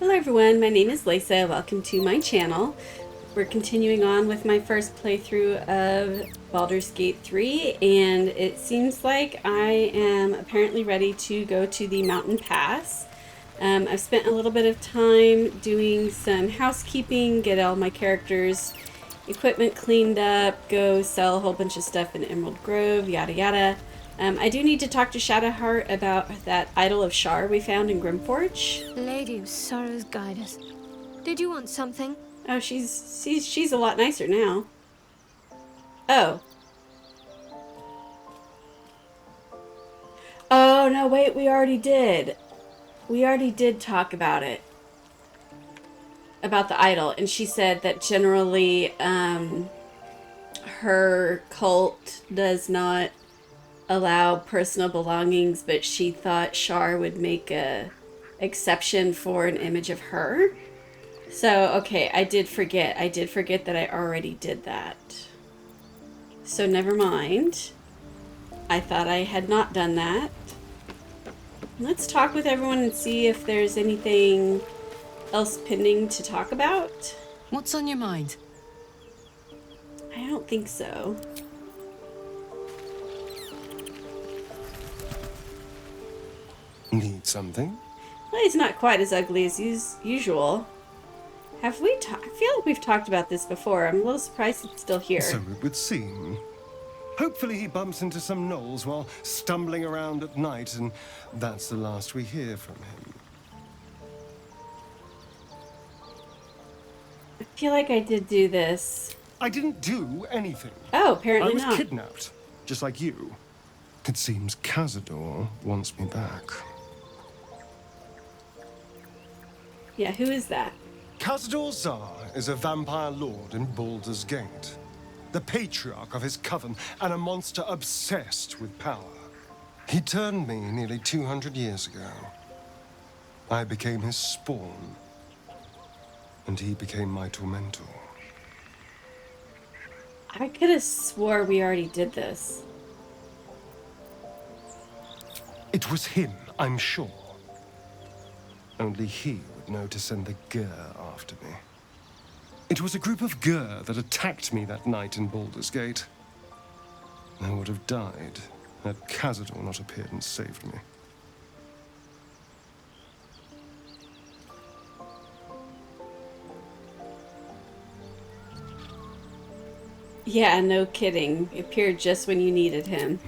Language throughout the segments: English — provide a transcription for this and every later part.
Hello everyone, my name is Leysa. Welcome to my channel. We're continuing on with my first playthrough of Baldur's Gate 3, and it seems like I am apparently ready to go to the mountain pass. I've spent a little bit of time doing some housekeeping, get all my characters' equipment cleaned up, go sell a whole bunch of stuff in Emerald Grove, yada yada. I do need to talk to Shadowheart about that idol of Shar we found in Grimforge. Lady of Sorrows, guide us. Did you want something? Oh, she's a lot nicer now. Oh. Oh, no, wait, we already did. We already did talk about it. About the idol. And she said that generally, her cult does not allow personal belongings, but she thought Shar would make a exception for an image of her. So, okay, I did forget that I already did that. So never mind. I thought I had not done that. Let's talk with everyone and see if there's anything else pending to talk about. What's on your mind? I don't think so. Need something? Well, he's not quite as ugly as usual. Have we I feel like we've talked about this before. I'm a little surprised it's still here. So it would seem. Hopefully he bumps into some gnolls while stumbling around at night, and that's the last we hear from him. I feel like I did do this. I didn't do anything. Oh, apparently I was not. kidnapped, just like you. It seems Cazador wants me back. Yeah, who is that? Cazador Zar is a vampire lord in Baldur's Gate, the patriarch of his coven and a monster obsessed with power. He turned me nearly 200 years ago. I became his spawn, and he became my tormentor. I could have swore we already did this. It was him, I'm sure. Only he would know to send the Gur after me. It was a group of Gur that attacked me that night in Baldur's Gate. I would have died had Cazador not appeared and saved me. Yeah, no kidding. He appeared just when you needed him.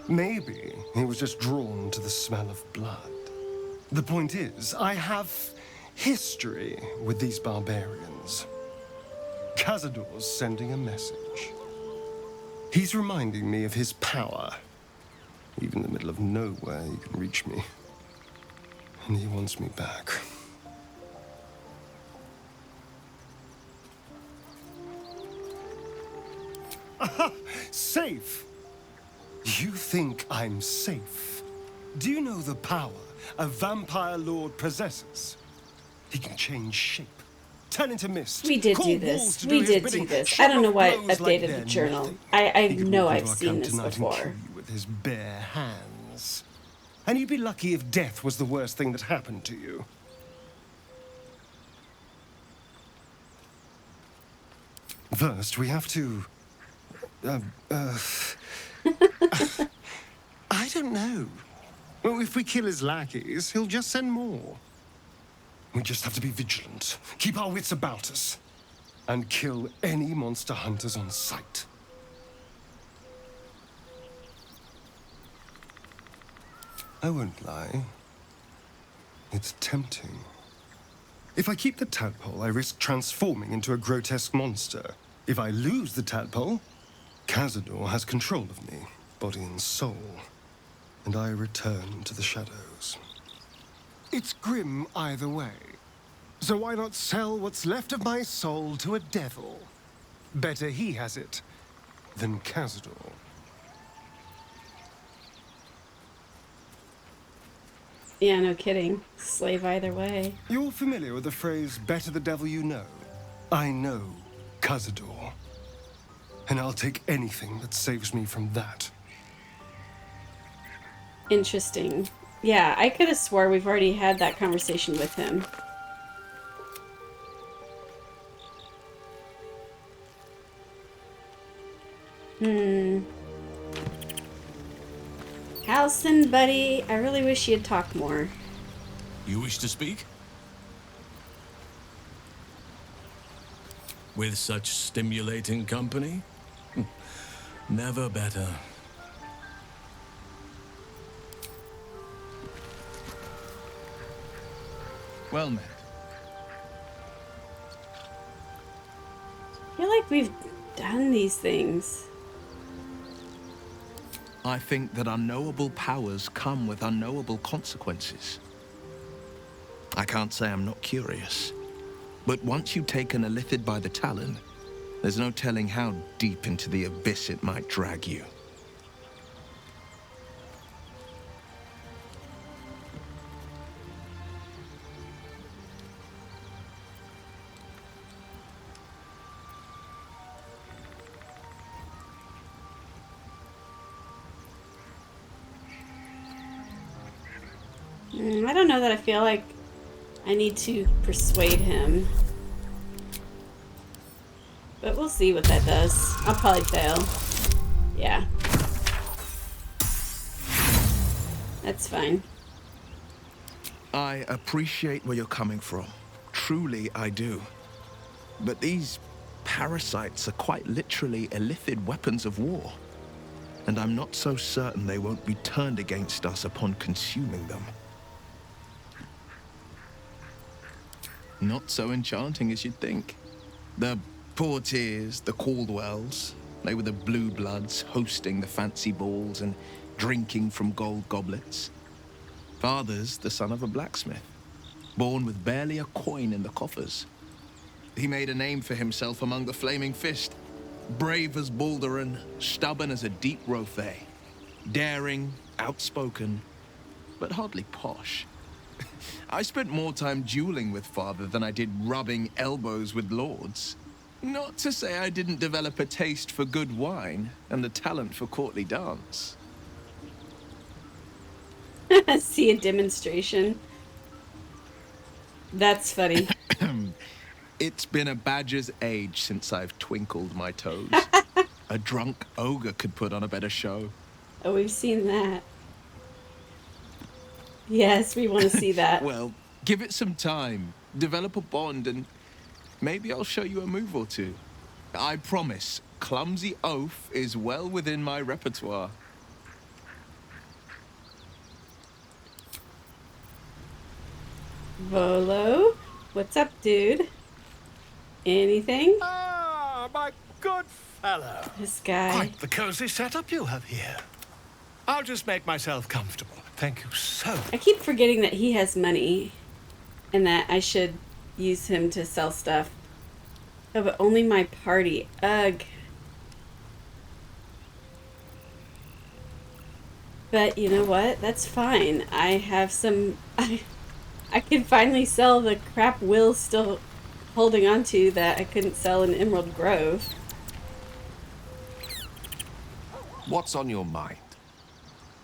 Maybe he was just drawn to the smell of blood. The point is, I have history with these barbarians. Cazador's sending a message. He's reminding me of his power. Even in the middle of nowhere, he can reach me. And he wants me back. Aha! Safe! You think I'm safe? Do you know the power a vampire lord possesses? He can change shape, turn into mist. We did do this. We did do this. I don't know why it updated the journal. I know I've seen this before. Kill you with his bare hands. And you'd be lucky if death was the worst thing that happened to you. First, we have to... I don't know. Well, if we kill his lackeys, he'll just send more. We just have to be vigilant, keep our wits about us, and kill any monster hunters on sight. I won't lie. It's tempting. If I keep the tadpole, I risk transforming into a grotesque monster. If I lose the tadpole, Cazador has control of me, body and soul, and I return to the shadows. It's grim either way, so why not sell what's left of my soul to a devil? Better he has it than Cazador. Yeah, no kidding. Slave either way. You're familiar with the phrase, better the devil you know? I know Cazador, and I'll take anything that saves me from that. Interesting. Yeah, I could have swore we've already had that conversation with him. Halson, buddy, I really wish you'd talk more. You wish to speak? With such stimulating company? Never better. Well met. I feel like we've done these things. I think that unknowable powers come with unknowable consequences. I can't say I'm not curious, but once you take an illithid by the talon, there's no telling how deep into the abyss it might drag you. I don't know that I feel like I need to persuade him. But we'll see what that does. I'll probably fail. Yeah. That's fine. I appreciate where you're coming from. Truly, I do. But these parasites are quite literally illithid weapons of war. And I'm not so certain they won't be turned against us upon consuming them. Not so enchanting as you'd think. The Portiers, the Caldwells, they were the blue bloods hosting the fancy balls and drinking from gold goblets. Father's the son of a blacksmith, born with barely a coin in the coffers. He made a name for himself among the Flaming Fist, brave as Baldur and stubborn as a deep Rothay, daring, outspoken, but hardly posh. I spent more time dueling with Father than I did rubbing elbows with lords. Not to say I didn't develop a taste for good wine and a talent for courtly dance. See a demonstration. That's funny. It's been a badger's age since I've twinkled my toes. A drunk ogre could put on a better show. Oh, we've seen that. Yes, we want to see that. Well, give it some time, develop a bond, and maybe I'll show you a move or two. I promise, clumsy oaf is well within my repertoire. Volo, what's up, dude? Anything? Ah, my good fellow. This guy. Quite the cozy setup you have here. I'll just make myself comfortable. Thank you so much. I keep forgetting that he has money and that I should use him to sell stuff. Oh, but only my party. Ugh. But you know what? That's fine. I have some... I can finally sell the crap Will's still holding on to that I couldn't sell in Emerald Grove. What's on your mind?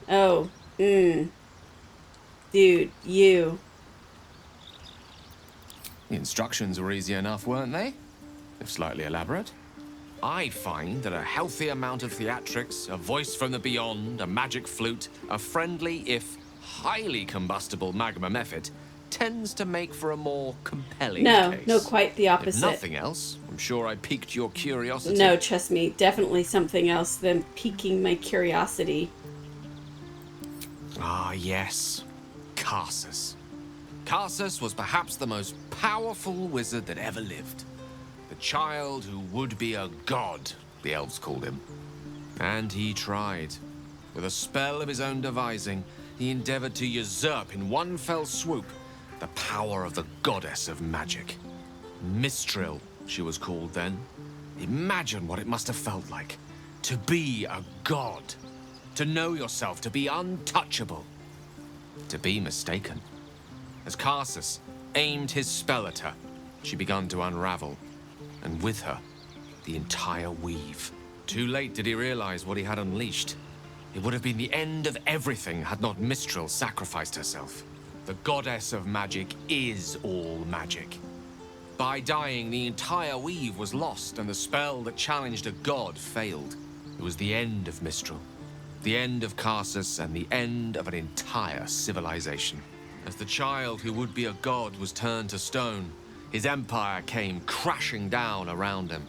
Oh, dude, you. The instructions were easy enough, weren't they? If slightly elaborate. I find that a healthy amount of theatrics, a voice from the beyond, a magic flute, a friendly, if highly combustible magma method, tends to make for a more compelling case. No, quite the opposite. If nothing else, I'm sure I piqued your curiosity. No, trust me, definitely something else than piquing my curiosity. Ah, yes. Karsus. Karsus was perhaps the most powerful wizard that ever lived. The child who would be a god, the elves called him. And he tried. With a spell of his own devising, he endeavored to usurp in one fell swoop the power of the goddess of magic. Mistril, she was called then. Imagine what it must have felt like to be a god. To know yourself, to be untouchable, to be mistaken. As Karsus aimed his spell at her, she began to unravel, and with her, the entire weave. Too late did he realize what he had unleashed. It would have been the end of everything had not Mistral sacrificed herself. The goddess of magic is all magic. By dying, the entire weave was lost, and the spell that challenged a god failed. It was the end of Mistral, the end of Karsus, and the end of an entire civilization. As the child who would be a god was turned to stone, his empire came crashing down around him.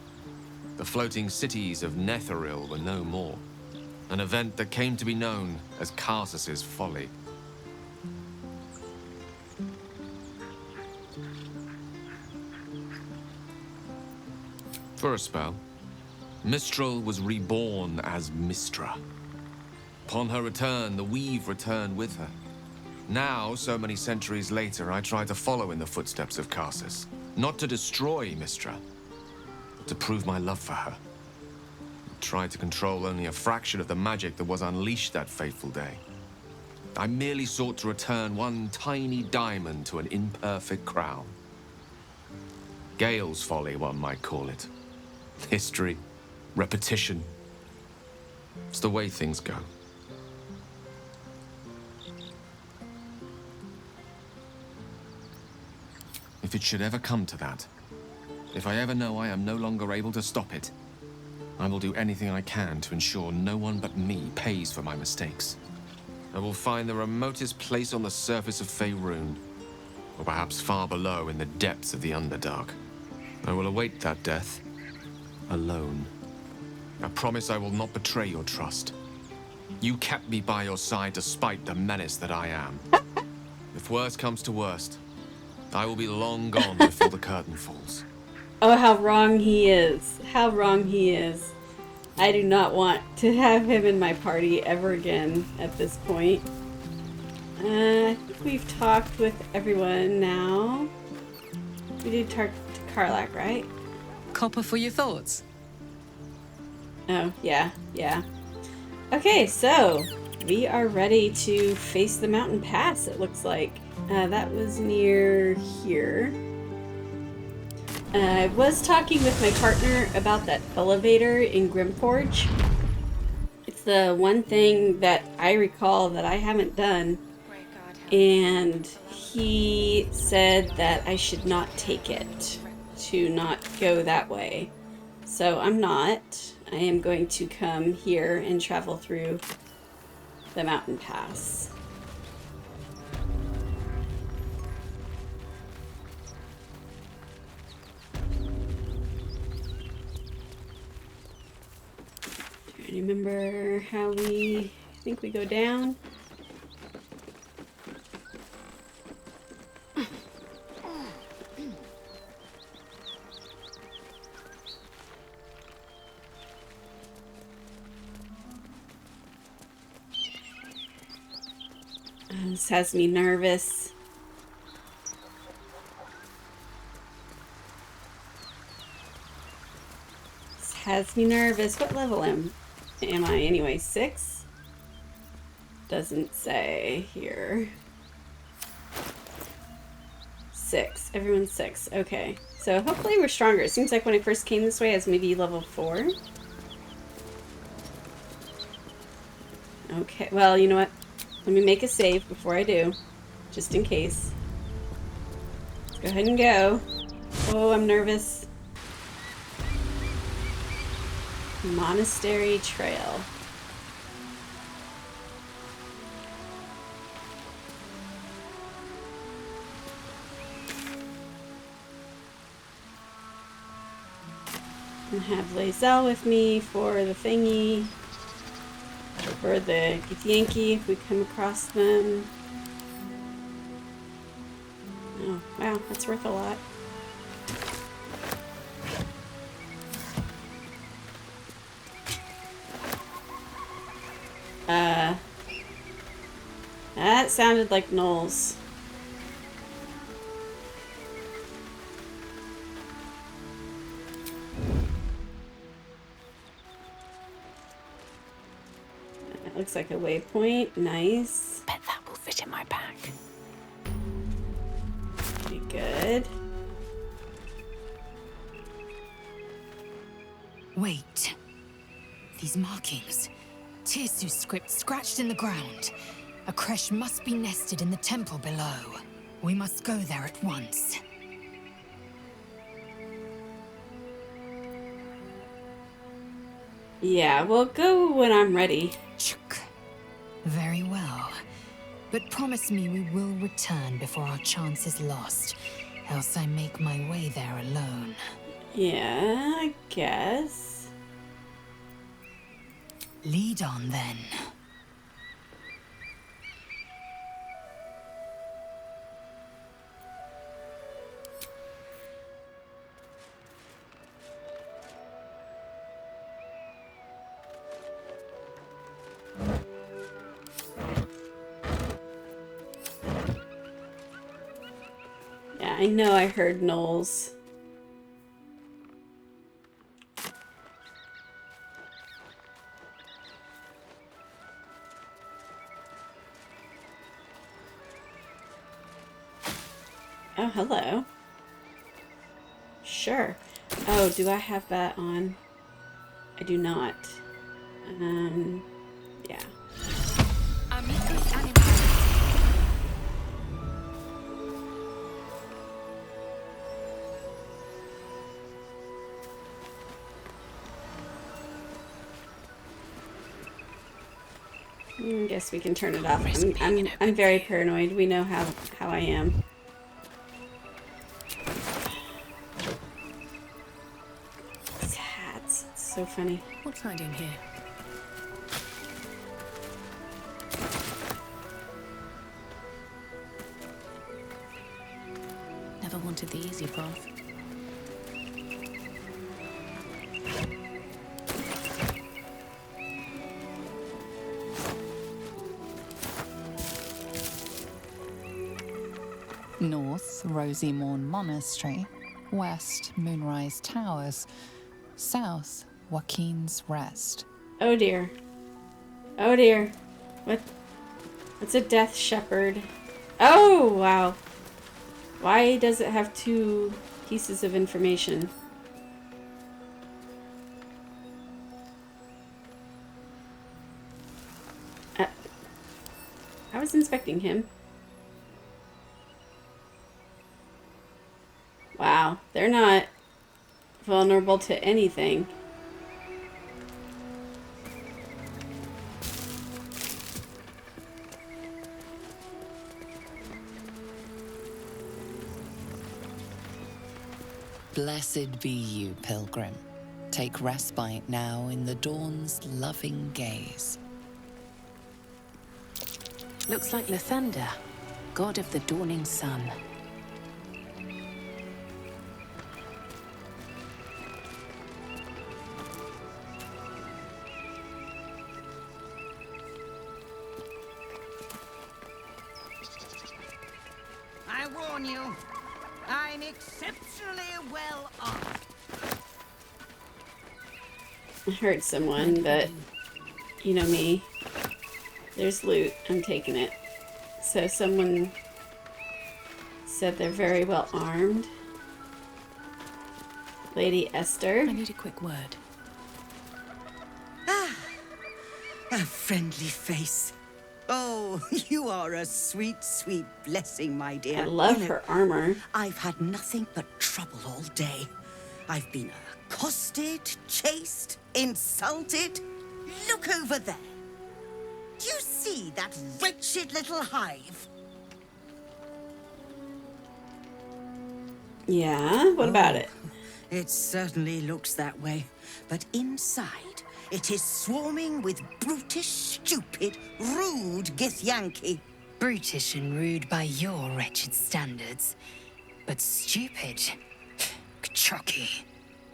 The floating cities of Netheril were no more. An event that came to be known as Karsus's folly. For a spell, Mistral was reborn as Mistra. Upon her return, the weave returned with her. Now, so many centuries later, I try to follow in the footsteps of Karsus. Not to destroy Mistra, but to prove my love for her. I tried to control only a fraction of the magic that was unleashed that fateful day. I merely sought to return one tiny diamond to an imperfect crown. Gale's folly, one might call it. History, repetition. It's the way things go. If it should ever come to that, if I ever know I am no longer able to stop it, I will do anything I can to ensure no one but me pays for my mistakes. I will find the remotest place on the surface of Faerun, or perhaps far below in the depths of the Underdark. I will await that death, alone. I promise I will not betray your trust. You kept me by your side despite the menace that I am. If worst comes to worst, I will be long gone before the curtain falls. Oh, how wrong he is. How wrong he is. I do not want to have him in my party ever again at this point. I think we've talked with everyone now. We did talk to Karlach, right? Copper for your thoughts. Oh, yeah. Okay, so we are ready to face the mountain pass, it looks like. That was near here. I was talking with my partner about that elevator in Grimforge. It's the one thing that I recall that I haven't done. And he said that I should not take it, to not go that way. So I'm not. I am going to come here and travel through the mountain pass. Do you remember how I think we go down? This has me nervous. This has me nervous. What level am I anyway? 6? Doesn't say here. 6. Everyone's 6. Okay. So hopefully we're stronger. It seems like when I first came this way I was maybe level 4. Okay. Well, you know what? Let me make a save before I do, just in case. Let's go ahead and go. Oh, I'm nervous. Monastery Trail. I have Leysa with me for the thingy. For the Githyanki, if we come across them. Oh, wow, that's worth a lot. That sounded like gnolls. Looks like a waypoint. Nice. Bet that will fit in my pack. Pretty good. Wait. These markings. Tirsu script scratched in the ground. A creche must be nested in the temple below. We must go there at once. Yeah, we'll go when I'm ready. Chuk. Very well. But promise me we will return before our chance is lost, else I make my way there alone. Yeah, I guess. Lead on then. Yeah, I know I heard Knowles. Oh, hello. Sure. Oh, do I have that on? I do not. Yeah. Guess we can turn it off. I'm very paranoid. We know how I am. These hats, it's so funny. What's hiding here? Never wanted the easy path. North, Rosy Morn Monastery. West, Moonrise Towers. South, Joaquin's Rest. Oh dear. Oh dear. What's a death shepherd? Oh, wow. Why does it have 2 pieces of information? I was inspecting him. Wow, they're not vulnerable to anything. Blessed be you, pilgrim. Take respite now in the dawn's loving gaze. Looks like Lathander, god of the dawning sun. I warn you, I'm exceptionally well armed. I hurt someone, but you know me. There's loot. I'm taking it. So someone said they're very well armed. Lady Esther. I need a quick word. Ah, a friendly face. Oh, you are a sweet, sweet blessing, my dear. I love You know, her armor. I've had nothing but trouble all day. I've been accosted, chased, insulted. Look over there. Do you see that wretched little hive? Yeah, what about it? It certainly looks that way. But inside, it is swarming with brutish, stupid, rude Githyanki. Brutish and rude by your wretched standards, but stupid. Kachaki.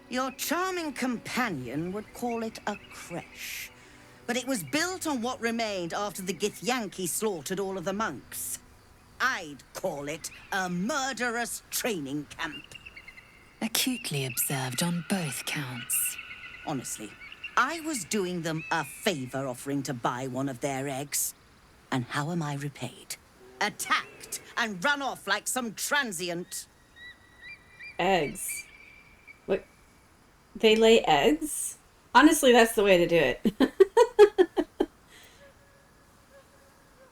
Your charming companion would call it a creche. But it was built on what remained after the Githyanki slaughtered all of the monks. I'd call it a murderous training camp. Acutely observed on both counts. Honestly, I was doing them a favor offering to buy one of their eggs. And how am I repaid? Attacked and run off like some transient. Eggs. What? They lay eggs? Honestly, that's the way to do it.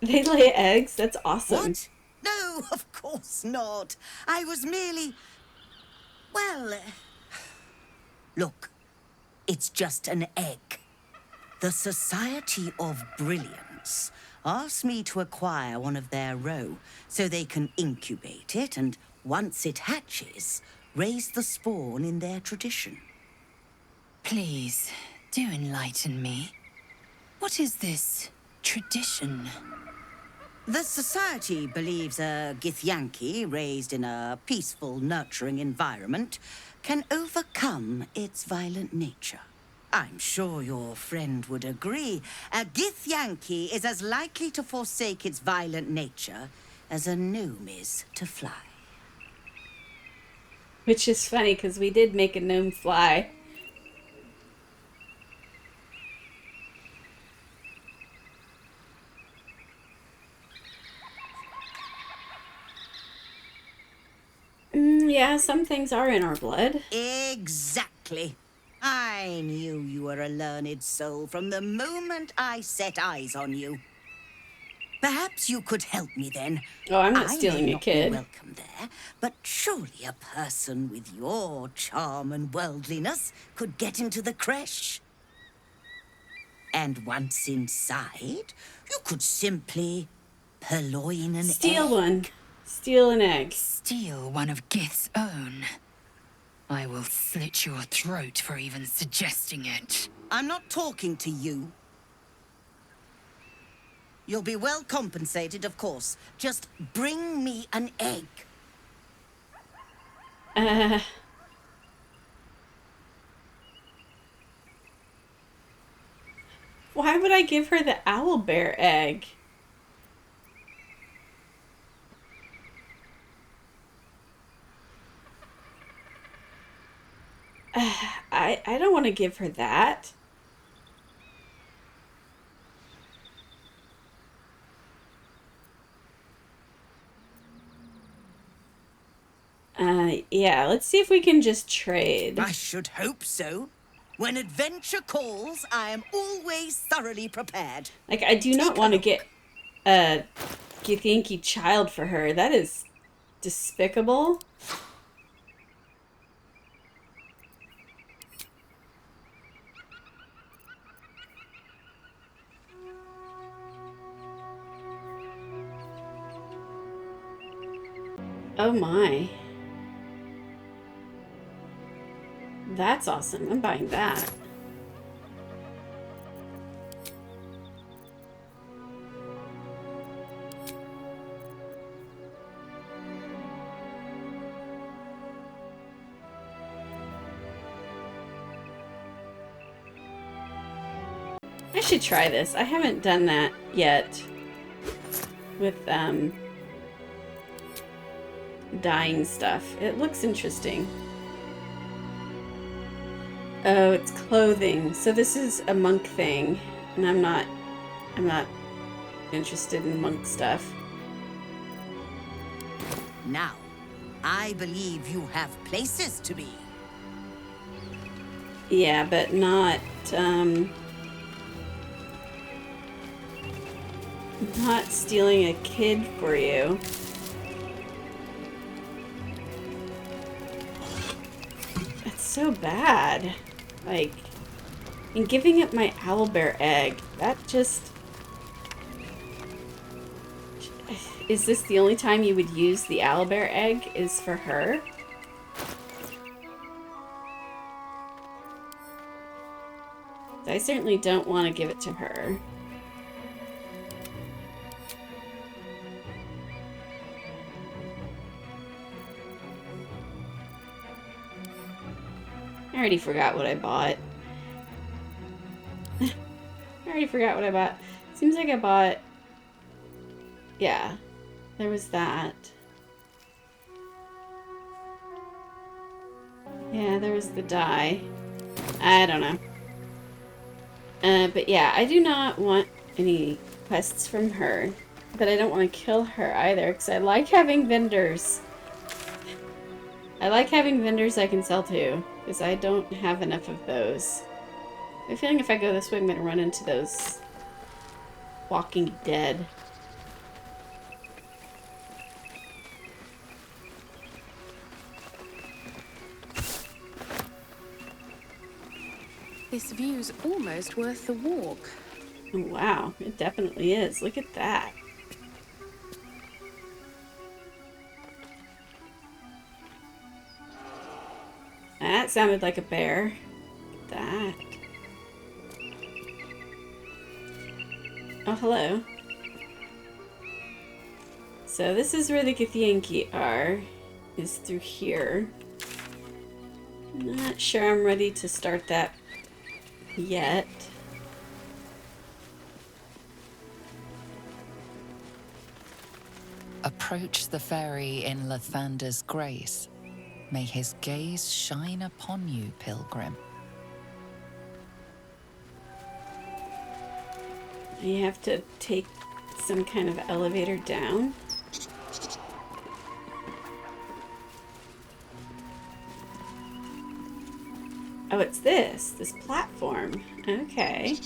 They lay eggs? That's awesome. What? No, of course not. I was merely... Well... Look, it's just an egg. The Society of Brilliance asked me to acquire one of their roe so they can incubate it and, once it hatches, raise the spawn in their tradition. Please, do enlighten me. What is this tradition? The Society believes a Githyanki raised in a peaceful, nurturing environment can overcome its violent nature. I'm sure your friend would agree. A Githyanki is as likely to forsake its violent nature as a gnome is to fly. Which is funny, because we did make a gnome fly. Yeah, some things are in our blood. Exactly. I knew you were a learned soul from the moment I set eyes on you. Perhaps you could help me then. Oh, I'm not stealing may a not kid. Be welcome there, but surely a person with your charm and worldliness could get into the creche. And once inside, you could simply purloin an egg. Steal one. Steal an egg. Steal one of Gith's own. I will slit your throat for even suggesting it. I'm not talking to you. You'll be well compensated, of course. Just bring me an egg. Why would I give her the owlbear egg? I don't want to give her that. Yeah, let's see if we can just trade. I should hope so. When adventure calls, I am always thoroughly prepared. Like, I do not want to get a Githyanki child for her. That is despicable. Oh my. That's awesome. I'm buying that. I should try this. I haven't done that yet with dyeing stuff. It looks interesting. Oh, it's clothing. So this is a monk thing, and I'm not interested in monk stuff. Now, I believe you have places to be. Yeah, but not stealing a kid for you. That's so bad. Like, and giving it my owlbear egg, that just... Is this the only time you would use the owlbear egg is for her? I certainly don't want to give it to her. I already forgot what I bought. Seems like I bought... Yeah, there was that. Yeah, there was the dye. I don't know. But yeah, I do not want any quests from her. But I don't want to kill her either, because I like having vendors. I like having vendors I can sell to, because I don't have enough of those. I have a feeling if I go this way, I'm going to run into those Walking Dead. This view's almost worth the walk. Oh, wow, it definitely is. Look at that. That sounded like a bear. Look at that. Oh, hello. So this is where the Githyanki are, is through here. Not sure I'm ready to start that yet. Approach the fairy in Lathander's grace. May his gaze shine upon you, pilgrim. You have to take some kind of elevator down. Oh, it's this platform. Okay.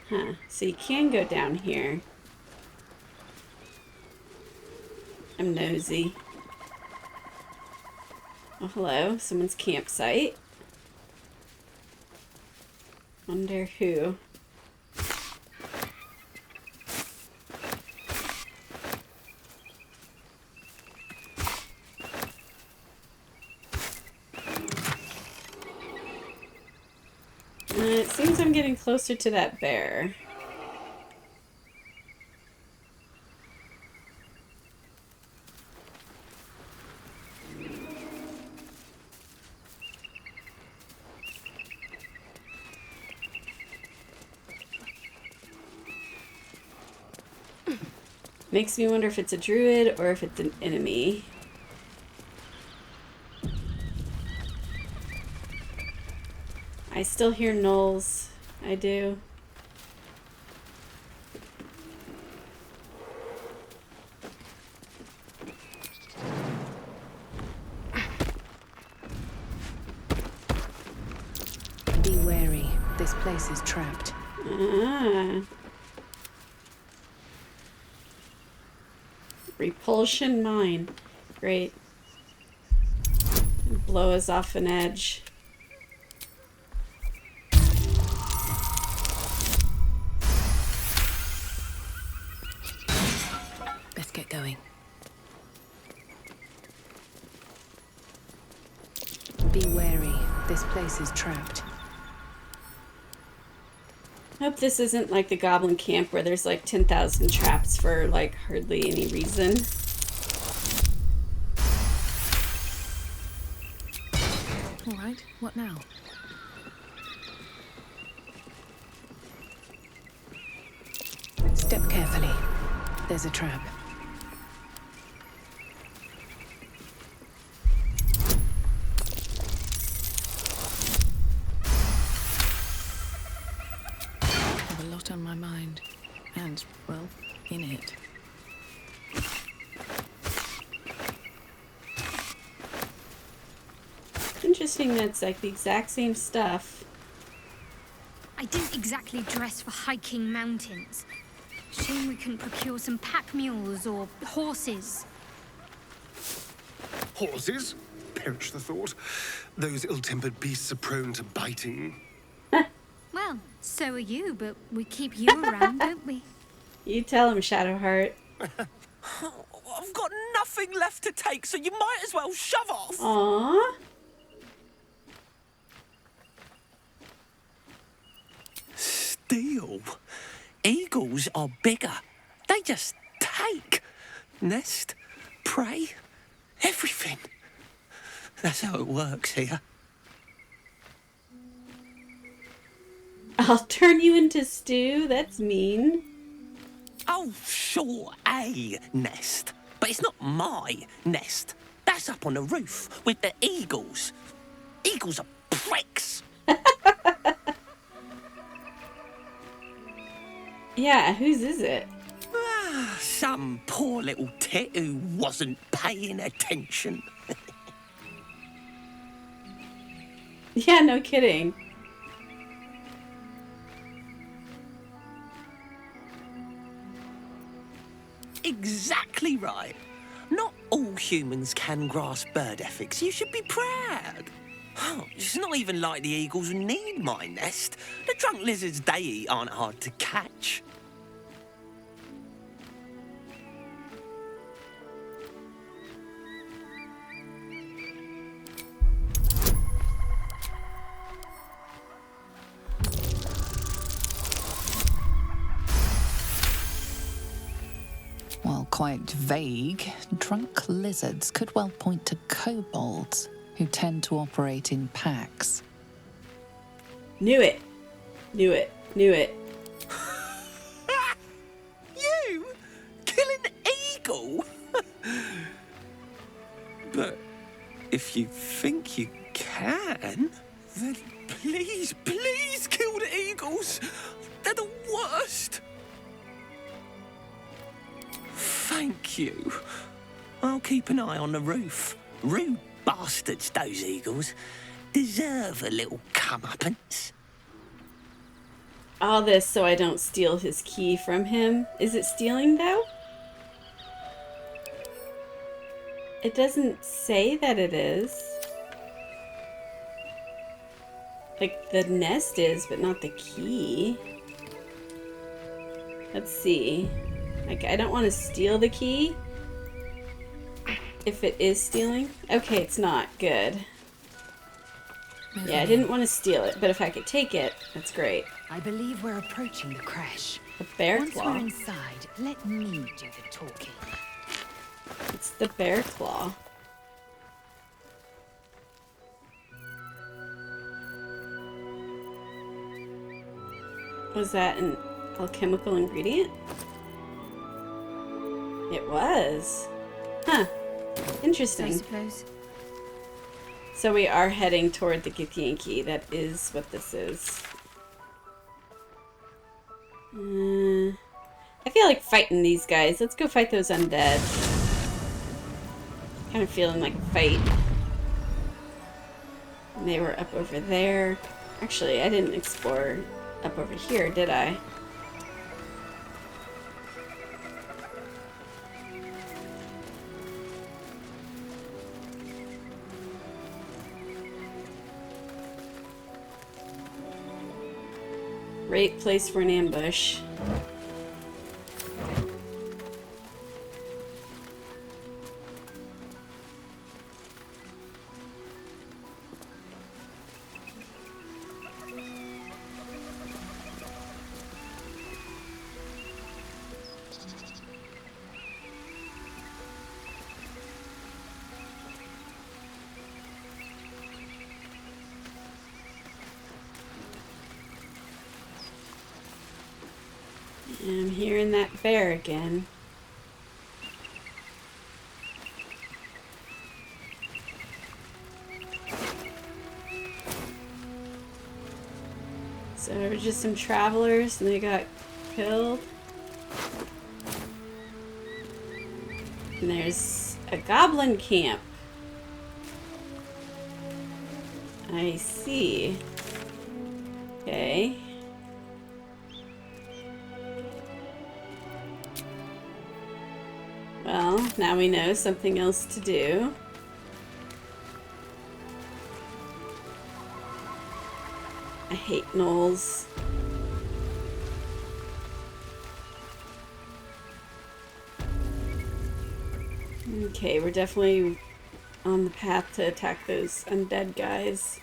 Huh, so you can go down here. I'm nosy. Oh, hello, someone's campsite. Wonder who. It seems I'm getting closer to that bear. Makes me wonder if it's a druid or if it's an enemy. I still hear gnolls. I do. Be wary. This place is trapped. Ah. Repulsion mine. Great. Blow us off an edge. Let's get going. Be wary. This place is trapped. Hope this isn't like the goblin camp where there's like 10,000 traps for like hardly any reason. All right, what now? Step carefully. There's a trap. On my mind, and, well, in it. Interesting that's like the exact same stuff. I didn't exactly dress for hiking mountains. Shame we couldn't procure some pack mules or horses. Horses? Perish the thought. Those ill-tempered beasts are prone to biting. Well, so are you, but we keep you around, don't we? You tell him, Shadowheart. I've got nothing left to take, so you might as well shove off. Aww. Steal? Eagles are bigger. They just take. Nest, prey, everything. That's how it works here. I'll turn you into stew? That's mean. Oh, sure, a nest. But it's not my nest. That's up on the roof with the eagles. Eagles are pricks. Yeah, whose is it? Some poor little tit who wasn't paying attention. Yeah, no kidding. exactly right. Not all humans can grasp bird ethics. You should be proud. Oh, it's not even like the eagles need my nest. The drunk lizards they eat aren't hard to catch. While quite vague, drunk lizards could well point to kobolds, who tend to operate in packs. Knew it. Knew it. Knew it. You? Kill an eagle? But if you think you can, then please, please kill the eagles. They're the worst. Thank you. I'll keep an eye on the roof. Rude bastards, those eagles. Deserve a little comeuppance. All this so I don't steal his key from him. Is it stealing, though? It doesn't say that it is. Like, the nest is, but not the key. Let's see. Like, I don't want to steal the key. If it is stealing. Okay, it's not. Good. Yeah, I didn't want to steal it, but if I could take it, that's great. I believe we're approaching the crash. The bear Once claw. we're inside, let me do the talking. It's the bear claw. Was that an alchemical ingredient? It was. Huh. Interesting. I suppose. So we are heading toward the Githyanki. That is what this is. I feel like fighting these guys. Let's go fight those undead. Kind of feeling like a fight. And they were up over there. Actually, I didn't explore up over here, did I? Great place for an ambush. I'm hearing that bear again. So there were just some travelers and they got killed. And there's a goblin camp. I see. Okay. Well, now we know something else to do. I hate gnolls. Okay, we're definitely on the path to attack those undead guys.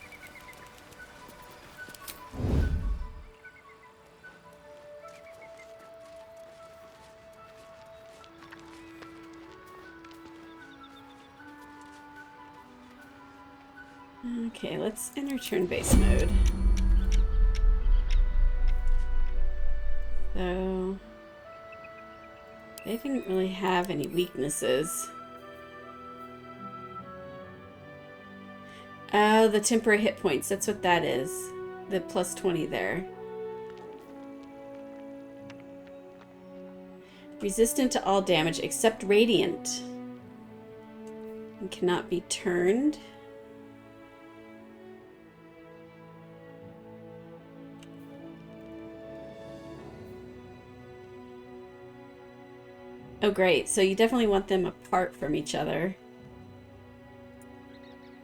Okay, let's enter turn-based mode. So, they didn't really have any weaknesses. Oh, the temporary hit points, that's what that is. The plus 20 there. Resistant to all damage except radiant. And cannot be turned. Oh, great. So you definitely want them apart from each other.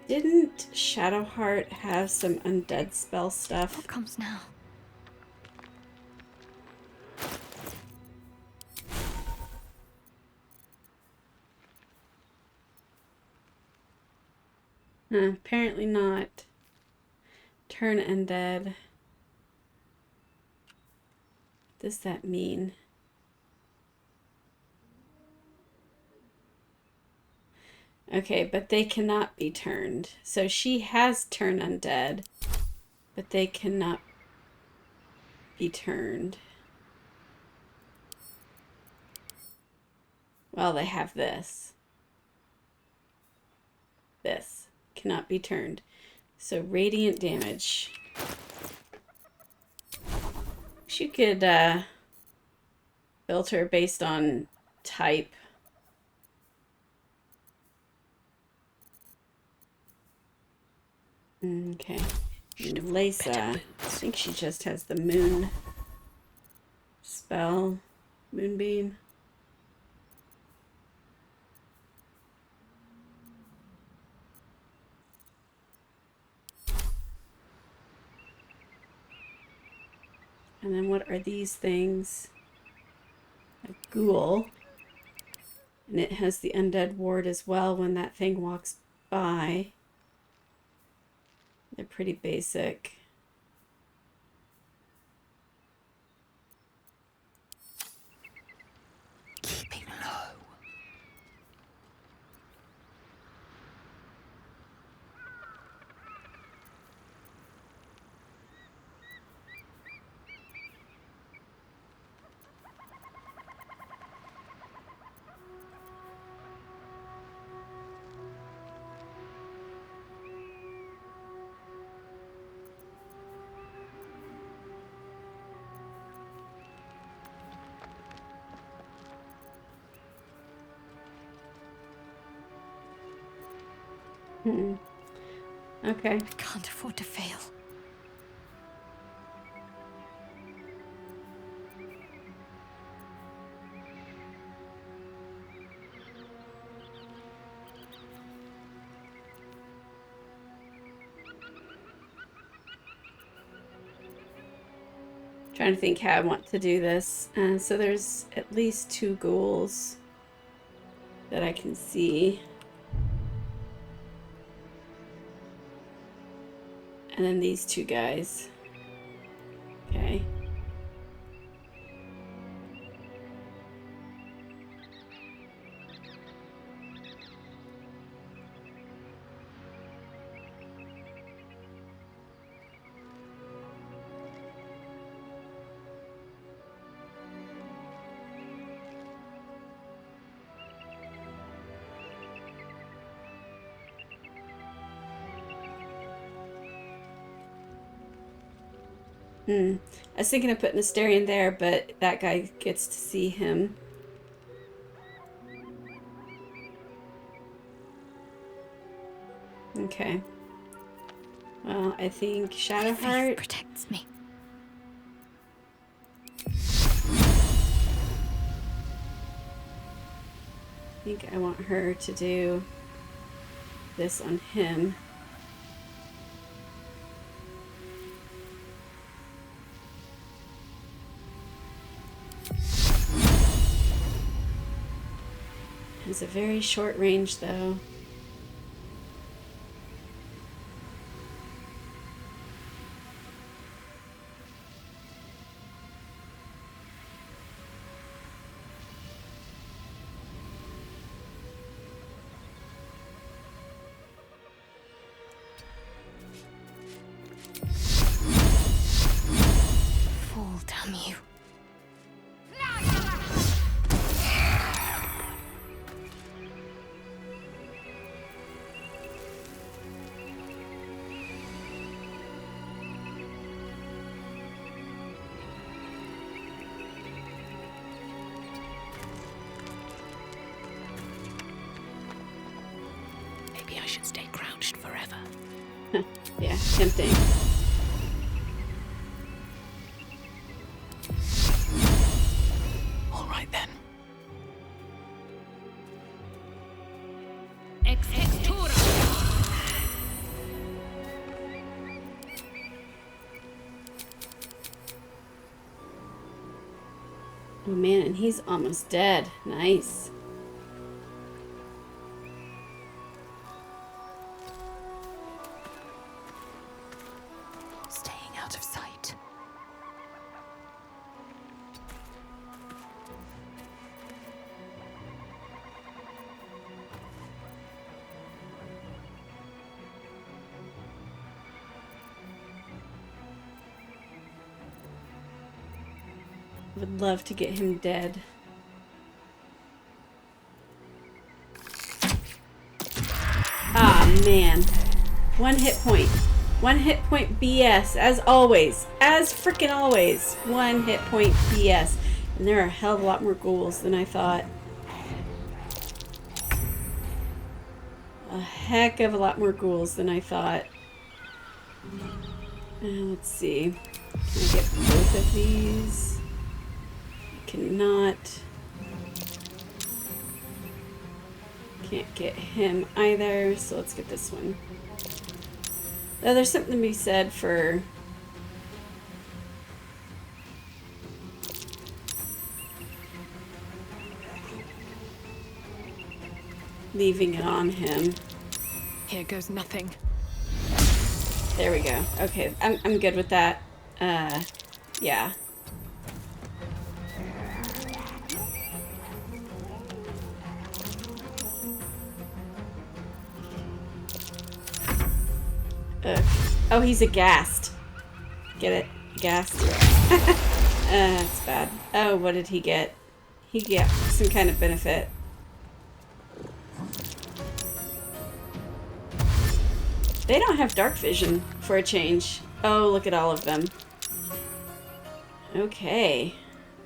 Didn't Shadowheart have some undead spell stuff? What comes now? Apparently not. Turn undead. What does that mean? Okay, but they cannot be turned. So she has turn undead, but they cannot be turned. Well, they have this. This cannot be turned. So radiant damage. She could filter based on type. Okay. Leysa, I think she just has the moon spell. Moonbeam. And then what are these things? A ghoul. And it has the undead ward as well when that thing walks by. They're pretty basic. Keeping low. Okay. I can't afford to fail. Trying to think how I want to do this. So there's at least 2 ghouls that I can see. And then these 2 guys. Okay. I was thinking of putting a Asterion there, but that guy gets to see him. Okay. Well, I think Shadowheart protects me. I think I want her to do this on him. It's a very short range, though. Fall, damn you. Maybe I should stay crouched forever. Yeah, tempting. All right then. Ex Hectora. Oh man, and he's almost dead. Nice. Staying out of sight. Would love to get him dead. Ah, man. 1 hit point. 1 hit point BS, as always. As frickin' always. 1 hit point BS. And there are a hell of a lot more ghouls than I thought. A heck of a lot more ghouls than I thought. Let's see. Can I get both of these? Cannot. Can't get him either, so let's get this one. Now, there's something to be said for leaving it on him. Here goes nothing. There we go. Okay, I'm good with that. Yeah. Oh, he's aghast. Get it? Gassed. That's bad. Oh, what did he get? He got some kind of benefit. They don't have dark vision for a change. Oh, look at all of them. Okay.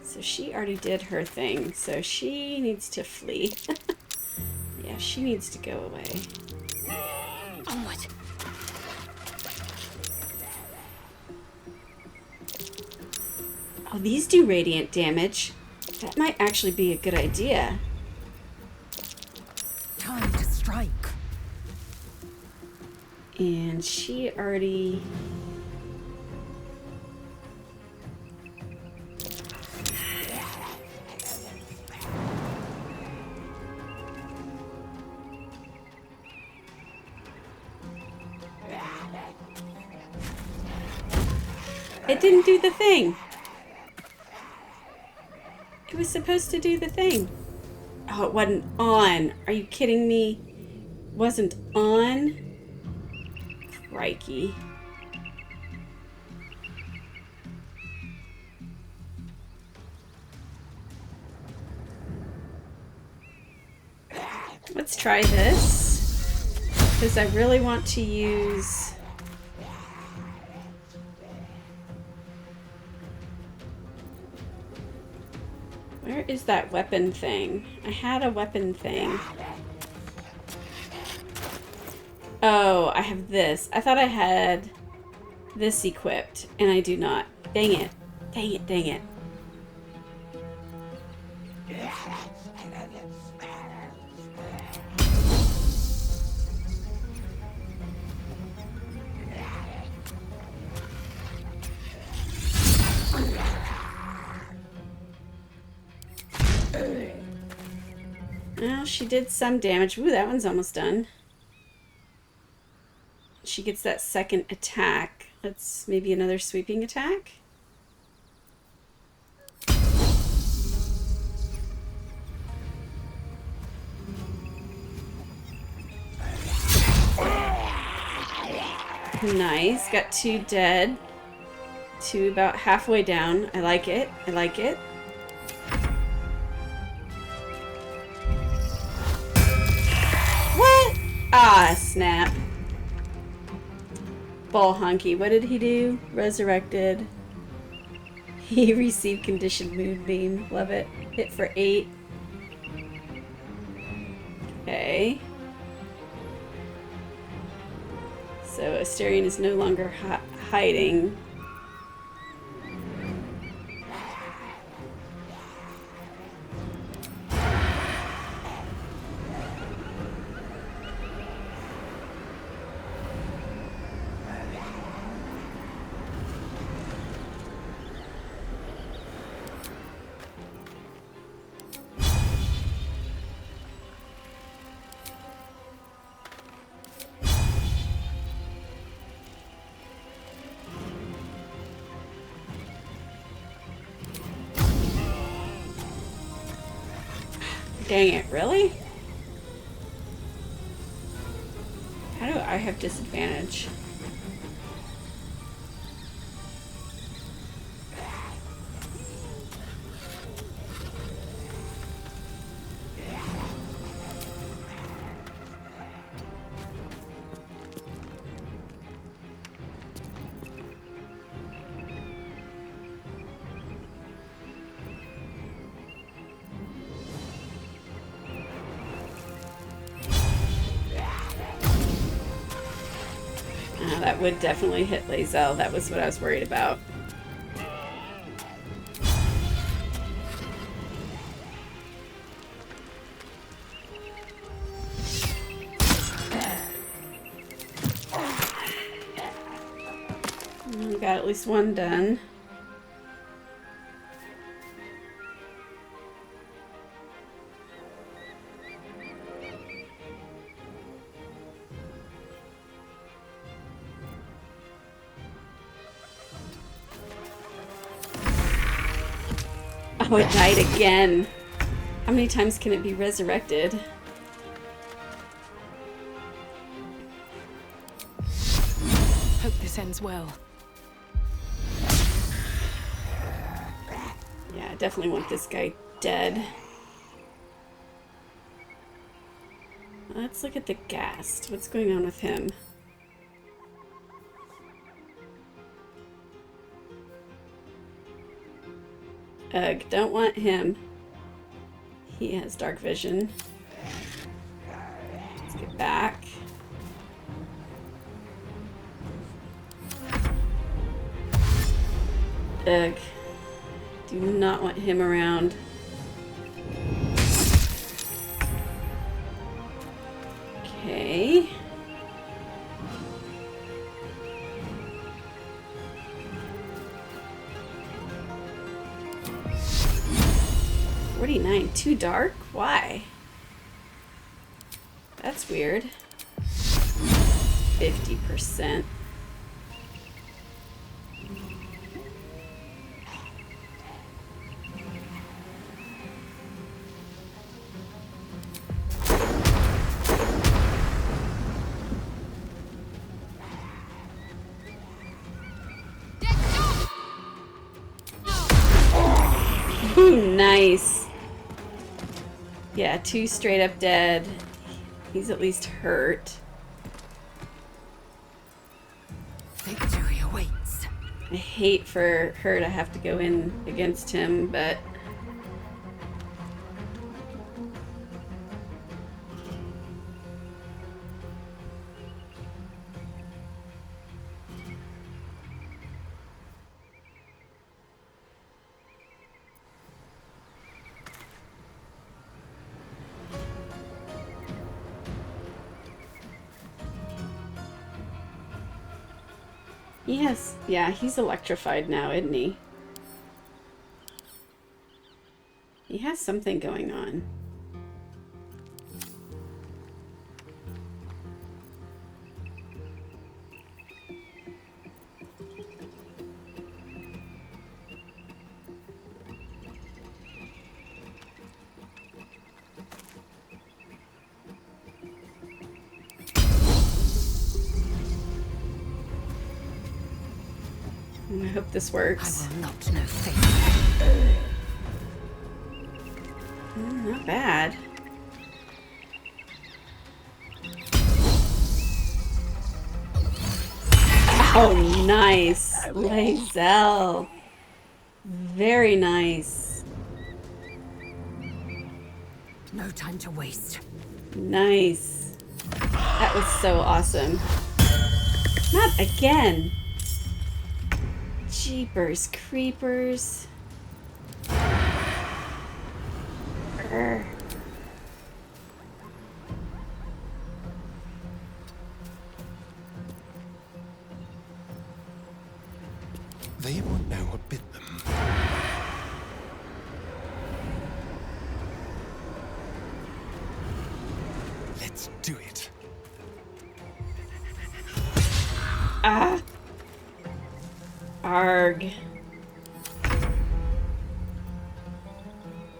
So she already did her thing. So she needs to flee. Yeah, she needs to go away. Onward. Oh, these do radiant damage. That might actually be a good idea. Time to strike. And she already... It didn't do the thing. It was supposed to do the thing. Oh, it wasn't on. Are you kidding me? Wasn't on? Crikey. Let's try this. Because I really want to use... Where is that weapon thing? I had a weapon thing. Oh, I have this. I thought I had this equipped, and I do not. Dang it. Dang it, dang it. Well, she did some damage. Ooh, that one's almost done. She gets that second attack. That's maybe another sweeping attack. Nice. Got 2 dead. 2 about halfway down. I like it. I like it. What? Ah, snap. Ball honky. What did he do? Resurrected. He received conditioned moonbeam. Love it. Hit for 8. Okay. So Asterion is no longer hiding. Dang it, really? How do I have disadvantage? That would definitely hit Leysa. That was what I was worried about. We got at least one done. Oh, it died again. How many times can it be resurrected? Hope this ends well. Yeah, I definitely want this guy dead. Let's look at the ghast. What's going on with him? Ugh, don't want him. He has dark vision. Let's get back. Ugh. Do not want him around. Okay. Too dark? Why? That's weird. 50%. Ooh, nice. Yeah, 2 straight up dead. He's at least hurt. Victory awaits. I hate for her to have to go in against him, but... Yes, yeah, he's electrified now, isn't he? He has something going on. I hope this works. I will not know fate. Not bad. Oh, nice. Leysa. Very nice. No time to waste. Nice. That was so awesome. Not again. Jeepers creepers. Urgh. They won't know what bit them. Let's do it. Ah. Arg.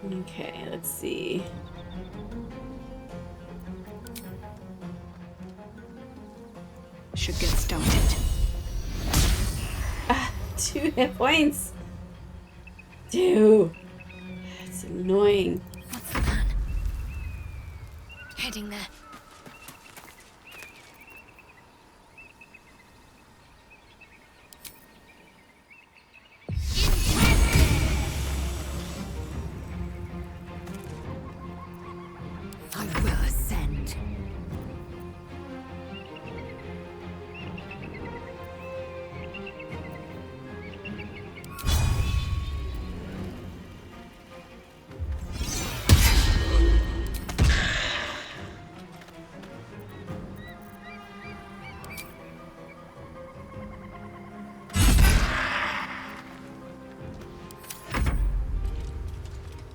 Okay, let's see. Should get started. 2 hit points. Dude, it's annoying. What's the plan? Heading there. I will ascend.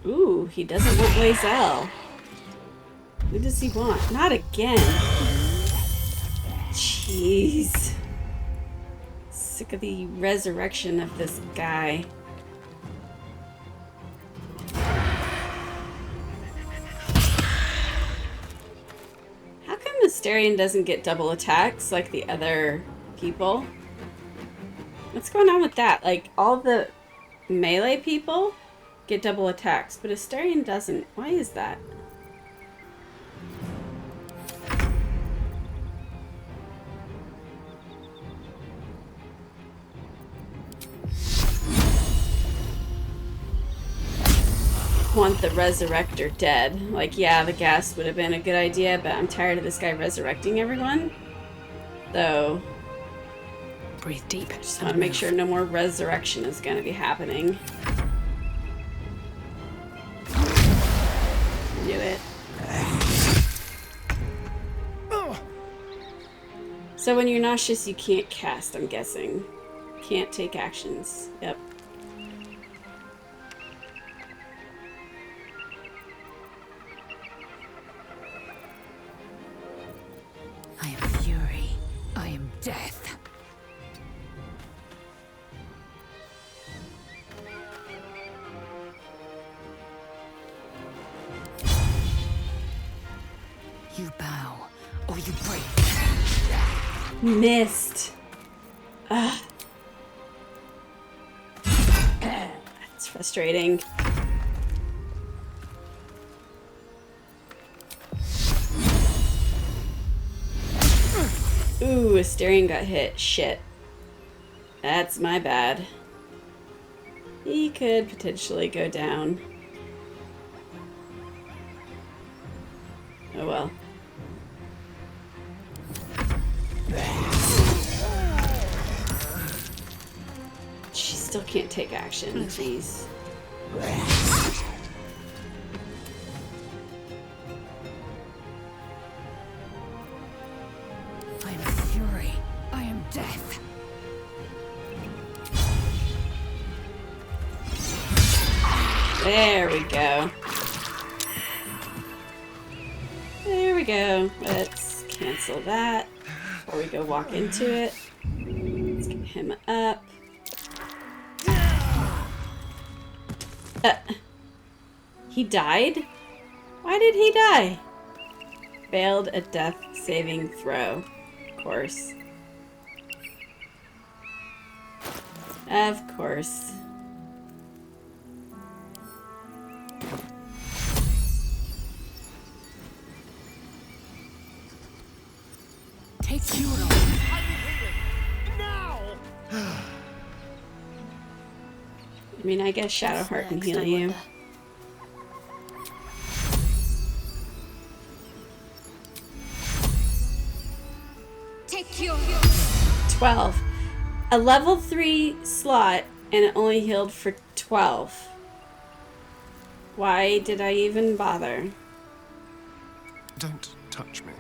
Ooh, he doesn't want Leysa. Who does he want? Not again. Jeez. Sick of the resurrection of this guy. How come Astarion doesn't get double attacks like the other people? What's going on with that? Like, all the melee people get double attacks, but Astarion doesn't. Why is that? Want the resurrector dead. Like, yeah, the gas would have been a good idea, but I'm tired of this guy resurrecting everyone. So, Breathe deep. just want to make sure no more resurrection is going to be happening. Knew it. So when you're nauseous, you can't cast, I'm guessing. Can't take actions. Yep. I am fury. I am death. You bow, or you break. Missed. Ugh. That's frustrating. Ooh, Astarion got hit. Shit. That's my bad. He could potentially go down. Oh well. She still can't take action. Jeez. I am fury. I am death. There we go. There we go. Let's cancel that before we go walk into it. Let's get him up. He died? Why did he die? Failed a death saving throw. Of course. Of course. Take Euro. I mean, I guess Shadowheart can heal you. Take your 12. A level 3 slot, and it only healed for 12. Why did I even bother? Don't touch me.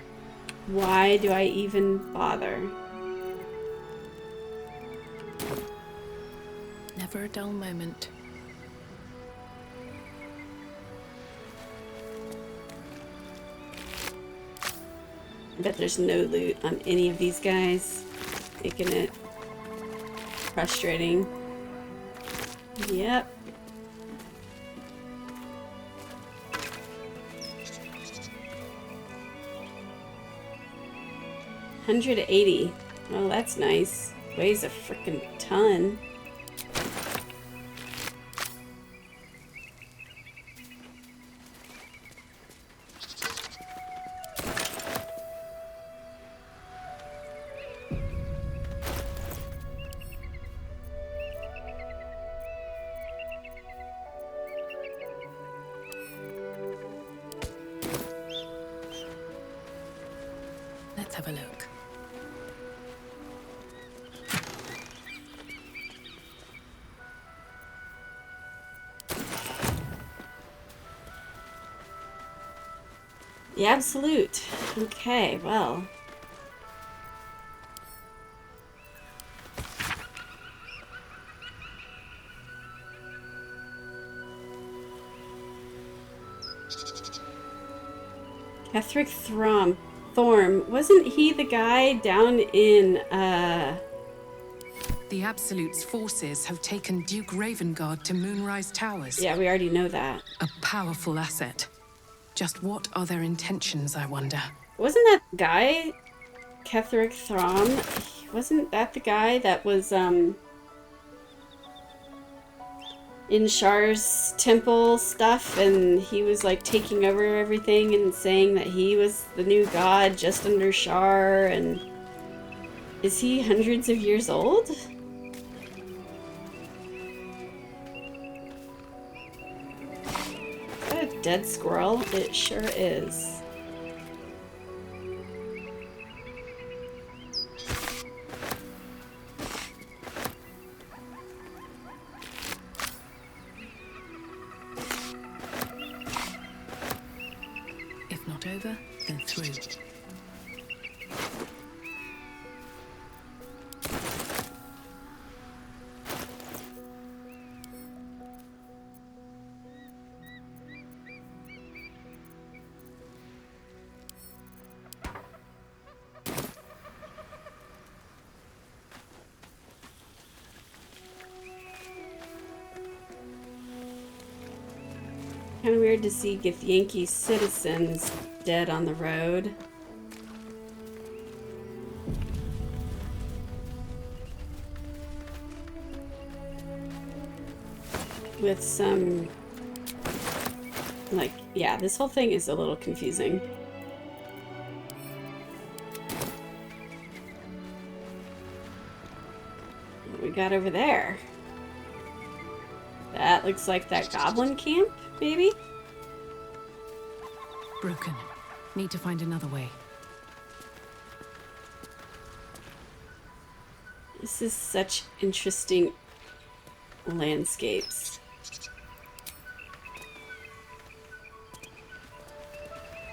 Why do I even bother? Never a dull moment. I bet there's no loot on any of these guys, making it frustrating. Yep. 180. Oh, that's nice. Weighs a freaking ton. Let's have a look. The absolute. Okay, well. Ketheric Thorm. Wasn't he the guy down in, The Absolute's forces have taken Duke Ravengard to Moonrise Towers. Yeah, we already know that. A powerful asset. Just what are their intentions, I wonder? Wasn't that guy, Ketheric Throm, wasn't that the guy that was, in Shar's temple stuff, and he was, like, taking over everything and saying that he was the new god just under Shar, and is he hundreds of years old? Is that a dead squirrel? It sure is. If not over, then through. Kind of weird to see Githyanki citizens dead on the road. With some, like, yeah, this whole thing is a little confusing. What we got over there? That looks like that goblin camp, maybe? Broken. Need to find another way. This is such interesting landscapes.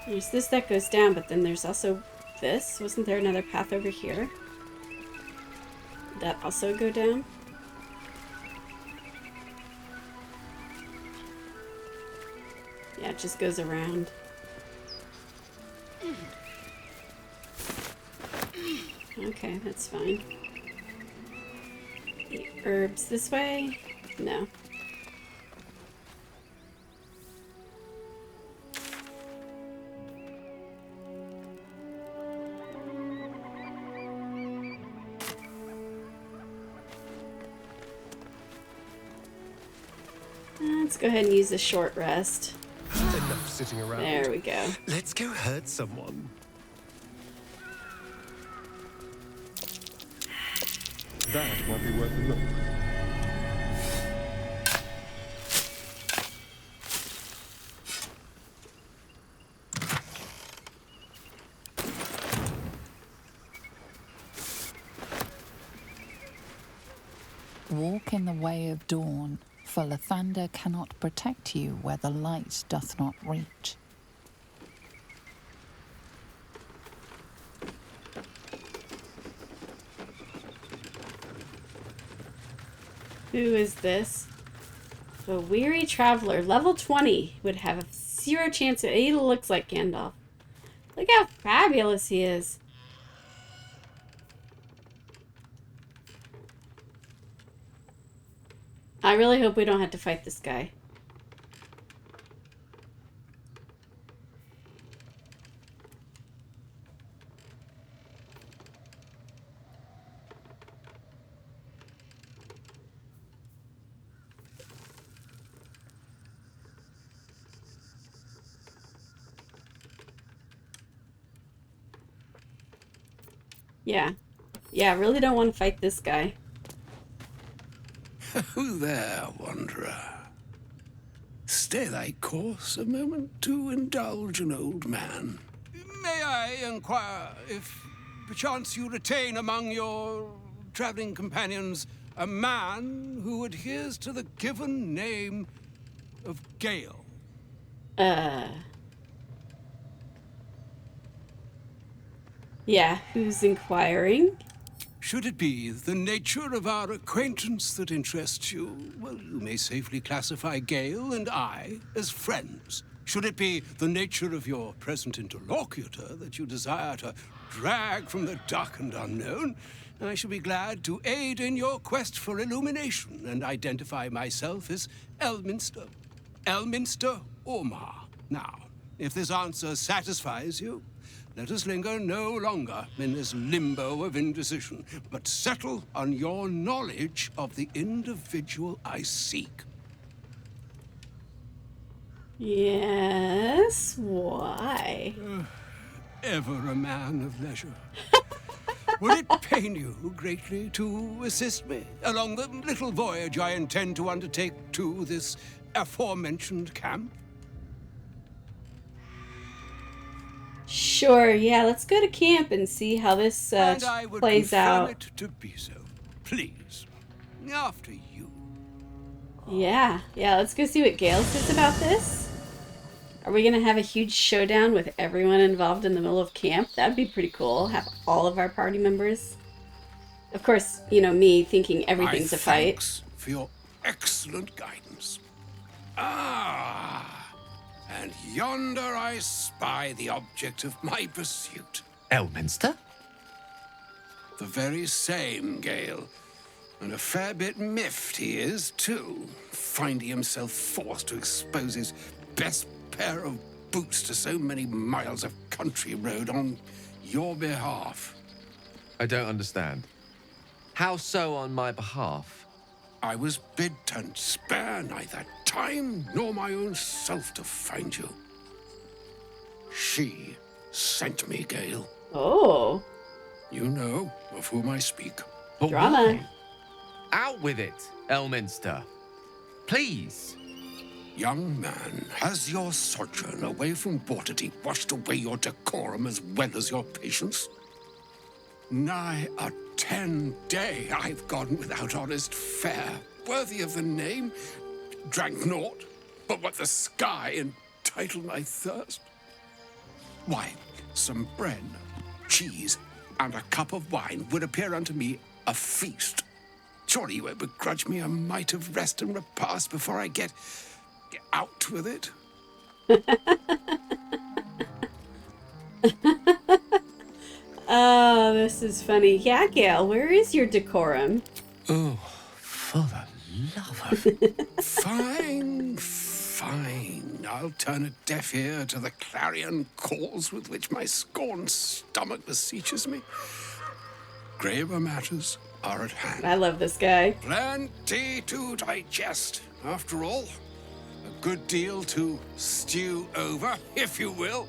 There's this that goes down, but then there's also this. Wasn't there another path over here? Did that also go down? Yeah, it just goes around. Okay, that's fine. The herbs this way? No. Let's go ahead and use a short rest. Enough sitting around. There we go. Let's go hurt someone. That might be worth a look. Walk in the way of dawn, for Lathander cannot protect you where the light doth not reach. Who is this? A weary traveler, level 20, would have a 0 chance of... He looks like Gandalf. Look how fabulous he is. I really hope we don't have to fight this guy. Yeah. Yeah, I really don't want to fight this guy. Who there, wanderer? Stay thy course a moment to indulge an old man. May I inquire if perchance you retain among your traveling companions a man who adheres to the given name of Gale? Yeah, who's inquiring? Should it be the nature of our acquaintance that interests you, well, you may safely classify Gale and I as friends. Should it be the nature of your present interlocutor that you desire to drag from the dark and unknown, I shall be glad to aid in your quest for illumination and identify myself as Elminster. Elminster Ormar. Now, if this answer satisfies you, let us linger no longer in this limbo of indecision, but settle on your knowledge of the individual I seek. Yes, why? Ever a man of leisure. Would it pain you greatly to assist me along the little voyage I intend to undertake to this aforementioned camp? Sure, yeah, let's go to camp and see how this And I would plays confirm out. it to be so. Please, after you. Yeah, let's go see what Gale says about this. Are we gonna have a huge showdown with everyone involved in the middle of camp? That'd be pretty cool. Have all of our party members. Of course, you know, me thinking everything's a fight. Thanks for your excellent guidance. And yonder I spy the object of my pursuit. Elminster? The very same, Gale. And a fair bit miffed he is, too, finding himself forced to expose his best pair of boots to so many miles of country road on your behalf. I don't understand. How so on my behalf? I was bid to spare neither time nor my own self to find you. She sent me, Gale. Oh. You know of whom I speak. But Drama. why? Out with it, Elminster. Please. Young man, has your sojourn away from Waterdeep washed away your decorum as well as your patience? Nigh a 10-day I've gone without honest fare, worthy of the name, drank naught but what the sky entitled my thirst. Why, some bread, cheese, and a cup of wine would appear unto me a feast. Surely you won't begrudge me a mite of rest and repast before I get out with it. Oh, this is funny. Yeah, Gale, where is your decorum? Oh, for the love of... Fine. I'll turn a deaf ear to the clarion calls with which my scorned stomach beseeches me. Graver matters are at hand. I love this guy. Plenty to digest, after all. A good deal to stew over, if you will.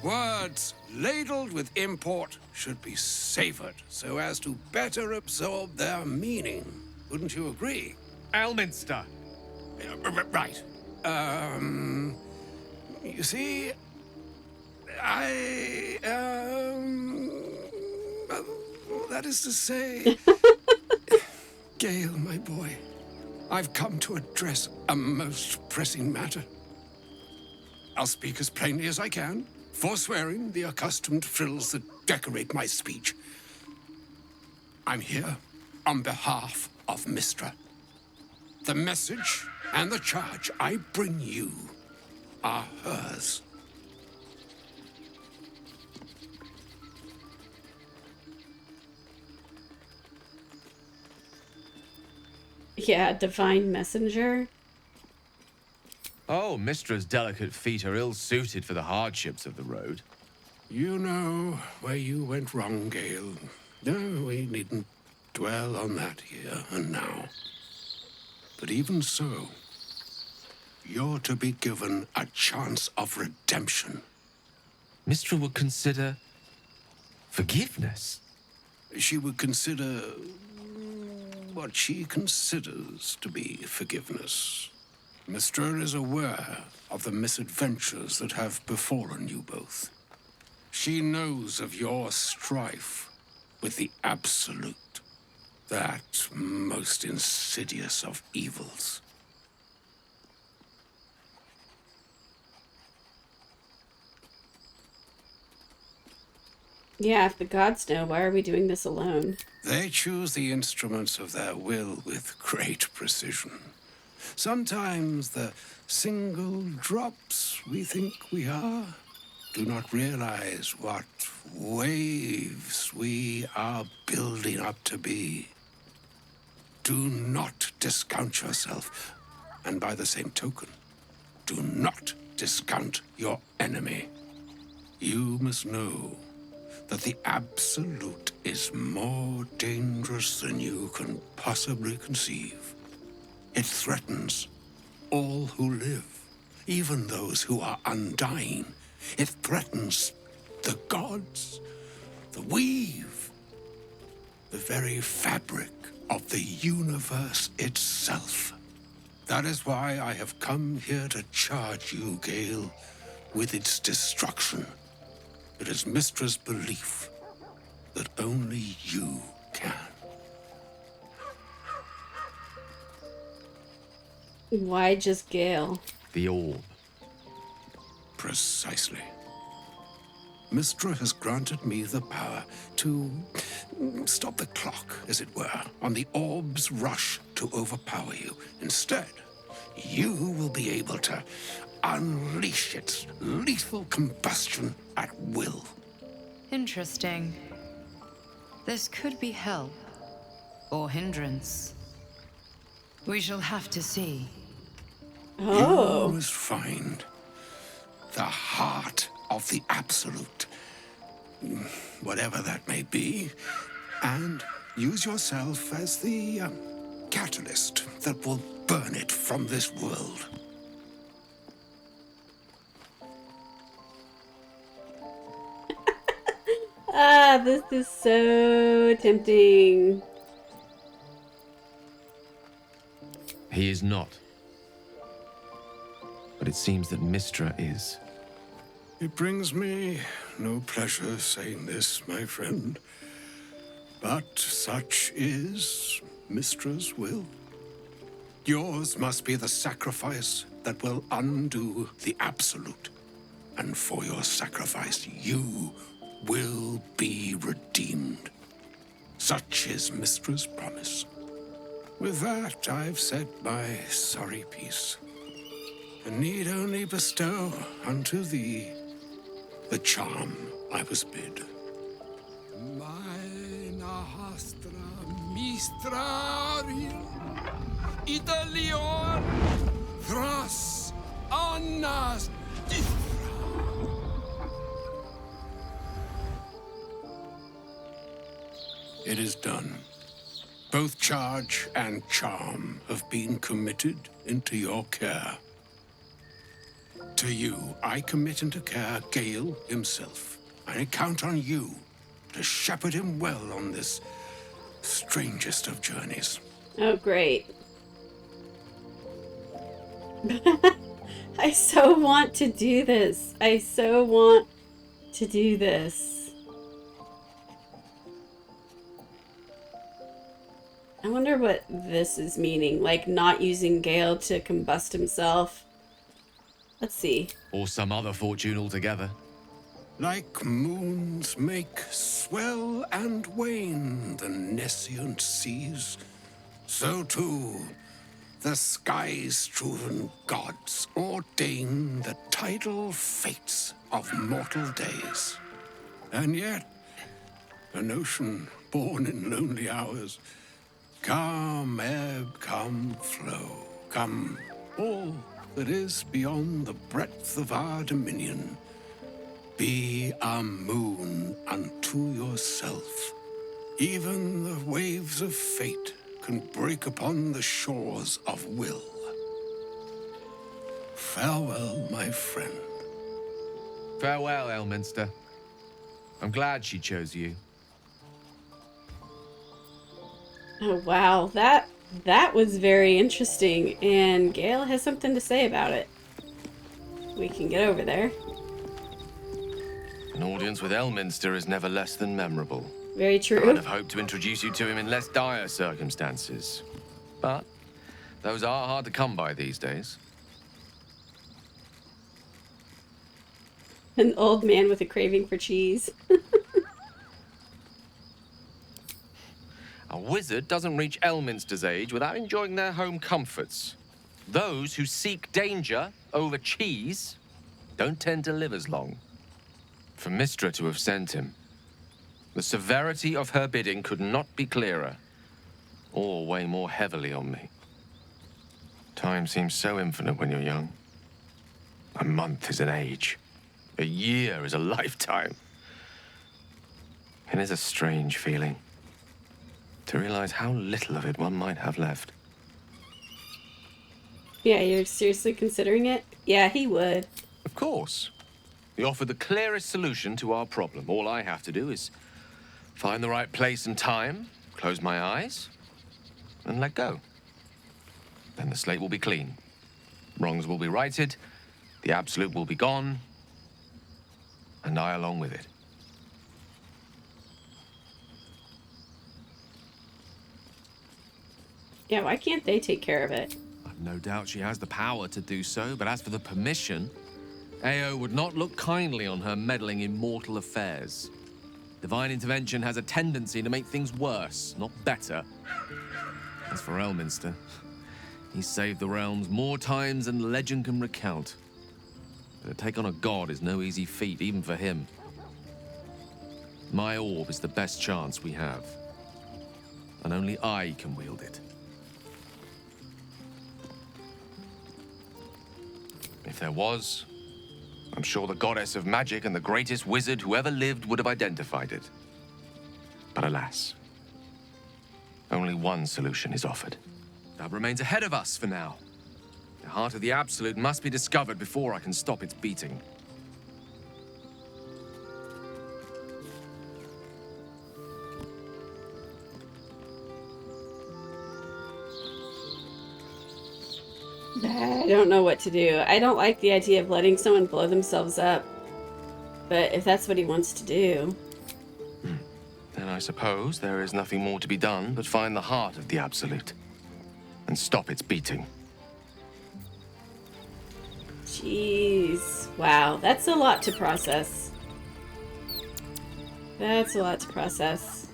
Words ladled with import should be savored so as to better absorb their meaning. Wouldn't you agree? Elminster. Right. You see, that is to say, Gale, my boy, I've come to address a most pressing matter. I'll speak as plainly as I can, forswearing the accustomed frills that decorate my speech. I'm here on behalf of Mistra. The message and the charge I bring you are hers. Yeah, divine messenger. Oh, Mistra's delicate feet are ill-suited for the hardships of the road. You know where you went wrong, Gale. No, we needn't dwell on that here and now. But even so, you're to be given a chance of redemption. Mistra would consider forgiveness. she would consider what she considers to be forgiveness. Mystra is aware of the misadventures that have befallen you both. She knows of your strife with the Absolute, that most insidious of evils. Yeah, if the gods know, why are we doing this alone? They choose the instruments of their will with great precision. Sometimes the single drops we think we are do not realize what waves we are building up to be. Do not discount yourself, and by the same token, do not discount your enemy. You must know that the Absolute is more dangerous than you can possibly conceive. It threatens all who live, even those who are undying. It threatens the gods, the weave, the very fabric of the universe itself. That is why I have come here to charge you, Gale, with its destruction. It is Mystra's belief that only you can. Why just Gale? The orb. Precisely. Mystra has granted me the power to stop the clock, as it were, on the orb's rush to overpower you. Instead, you will be able to unleash its lethal combustion at will. Interesting. This could be help or hindrance. We shall have to see. Oh. You must find the heart of the Absolute, whatever that may be, and use yourself as the catalyst that will burn it from this world. Ah, this is so tempting. He is not. But it seems that Mystra is. It brings me no pleasure saying this, my friend, but such is Mystra's will. Yours must be the sacrifice that will undo the Absolute, and for your sacrifice, you will be redeemed. Such is Mystra's promise. With that, I've said my sorry piece, and need only bestow unto thee the charm I was bid. Mina hastra mistraril Italior thras annas It is done. Both charge and charm have been committed into your care. To you, I commit into care Gale himself. I count on you to shepherd him well on this strangest of journeys. Oh, great. I so want to do this. I so want to do this. I wonder what this is meaning. Like, not using Gale to combust himself. Let's see. Or some other fortune altogether. Like moons make swell and wane the nescient seas, so too the sky-strewn gods ordain the tidal fates of mortal days. And yet, an ocean born in lonely hours, come ebb, come flow, come all that is beyond the breadth of our dominion. Be a moon unto yourself. Even the waves of fate can break upon the shores of will. Farewell, my friend. Farewell, Elminster. I'm glad she chose you. Oh, wow. That was very interesting, and Gale has something to say about it. We can get over there. An audience with Elminster is never less than memorable. Very true. I'd have hoped to introduce you to him in less dire circumstances. But those are hard to come by these days. An old man with a craving for cheese. A wizard doesn't reach Elminster's age without enjoying their home comforts. Those who seek danger over cheese don't tend to live as long. For Mystra to have sent him, the severity of her bidding could not be clearer, or weigh more heavily on me. Time seems so infinite when you're young. A month is an age. A year is a lifetime. It is a strange feeling to realize how little of it one might have left. Yeah, you're seriously considering it? Yeah, he would. Of course. We offer the clearest solution to our problem. All I have to do is find the right place and time, close my eyes, and let go. Then the slate will be clean. Wrongs will be righted, the absolute will be gone, and I along with it. Yeah, why can't they take care of it? I've no doubt she has the power to do so, but as for the permission, Ao would not look kindly on her meddling in mortal affairs. Divine intervention has a tendency to make things worse, not better. As for Elminster, he's saved the realms more times than legend can recount. But to take on a god is no easy feat, even for him. My orb is the best chance we have, and only I can wield it. If there was, I'm sure the goddess of magic and the greatest wizard who ever lived would have identified it. But alas, only one solution is offered. That remains ahead of us for now. The heart of the Absolute must be discovered before I can stop its beating. I don't know what to do. I don't like the idea of letting someone blow themselves up. But if that's what he wants to do... Then I suppose there is nothing more to be done but find the heart of the Absolute and stop its beating. Jeez. Wow, that's a lot to process. That's a lot to process.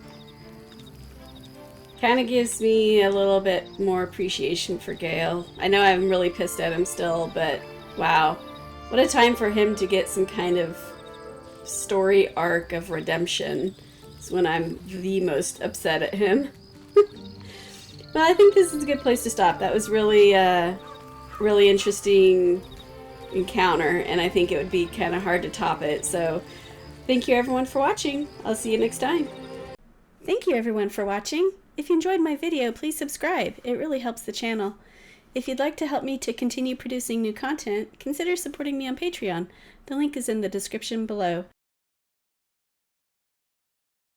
Kind of gives me a little bit more appreciation for Gale. I know I'm really pissed at him still, but wow. What a time for him to get some kind of story arc of redemption. It's when I'm the most upset at him. But I think this is a good place to stop. That was really, really interesting encounter, and I think it would be kind of hard to top it. So thank you everyone for watching. I'll see you next time. Thank you everyone for watching. If you enjoyed my video, please subscribe. It really helps the channel. If you'd like to help me to continue producing new content, consider supporting me on Patreon. The link is in the description below.